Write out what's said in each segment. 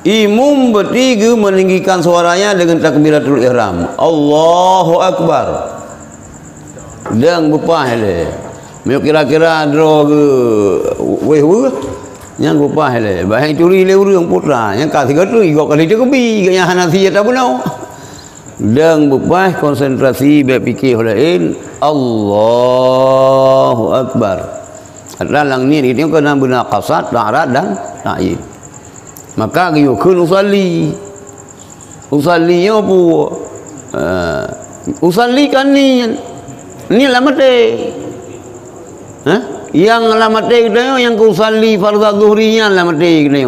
Imam bertiga meninggikan suaranya dengan takbiratul ihram. Allahu Akbar. Dan bupah le. Meu kira-kira dro ke weh yang bupah le. Bahang curi le urang putra yang kasih gatu igok kali tu kebi yang Hanafi tak bunau. Dan bupah konsentrasi berfikir lain Allahu Akbar. Dalam ni itu kena benar qasad, ta'rad dan ta'yin. Maka kita kena usalli. Usalli apa? Usalli kan ni lah mati. Yang lah mati kita yang usalli fardhu zuhrinya lah mati kita.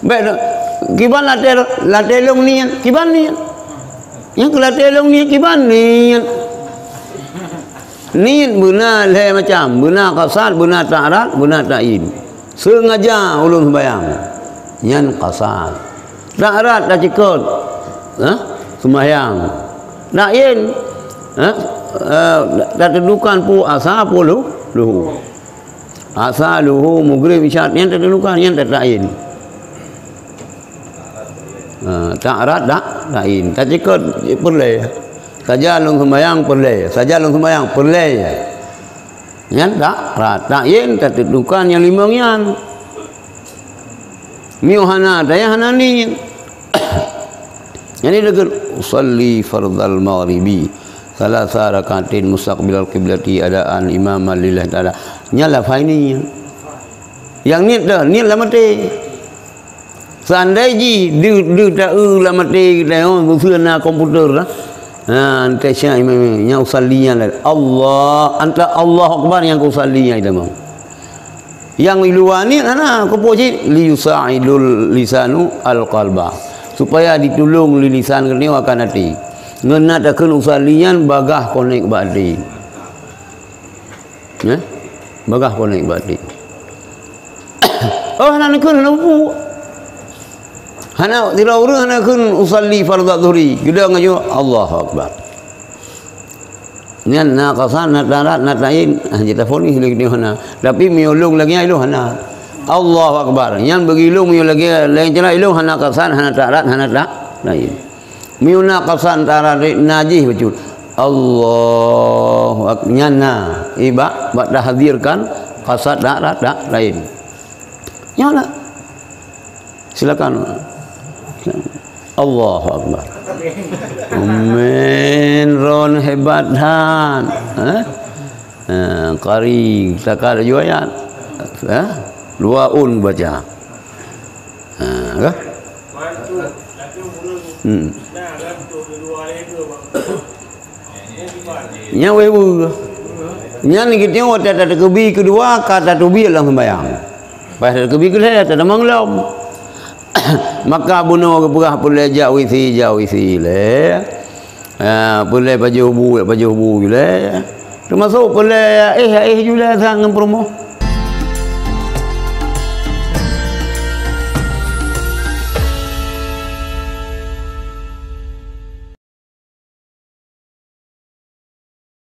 Baik, kiban la telong ni, kiban ni. Yang la telong ni kiban ni. Ni benar le macam benar qasad, benar ta'rad, benar ta'yin. Sengaja ulun sembahyang. Yang qasad. Ta'rad dah cikut. Sembahyang. Ta'yin. Dah tentukan pu asa pu luhu. Asa luhu maghrib isyak yang tentukan yang ta'yin. Ta'rad dah ta'yin. Tak cikut perle. Saja long sembahyang perle. Saja long sembahyang perle. Yang ta'rad ta'yin tak tentukan yang lima yang. Miuhana daya hana ni. Yang ini dekat usalli fardal maghribi salasa rakaatin mustaqbilal qiblati adaan imaman lillahi taala. Nyala faini. Yang ni dah ni lah mati. Seandainya dia tak lah mati kita guna komputer lah. Anta syah imamnya usallinya Allah anta Allah akbar yang usallinya itu mau. Yang luar ni ana kepoji li yusaidul lisanu alqalba supaya ditolong li lisan kene akan hati ngena takun usalian bagah konek badi ya bagah konek badi oh hana kun lampu hana dilauru hana kun usalli fardhu dhuhri gede ngajo Allahu akbar ngan na qasan na tarat na tain hanya telefon ni lagi hana tapi miulung lagi ilu hana Allahu akbar yang begilung miul lagi lain cara ilu hana qasan hana tarat hana tain miuna qasan tarat najih betul Allahu akbar nyana iba bak dah hadirkan qasad tarat lain nyala silakan Allahu akbar Amin ron hebat han qari takar ayat dua baca nya wewu nya ni kita ada kebi kedua kata tubi lang sembayang pas kebi kedua ada manglom maka bunuh keberah boleh jawisi le boleh baju hubu le termasuk boleh jula sang promo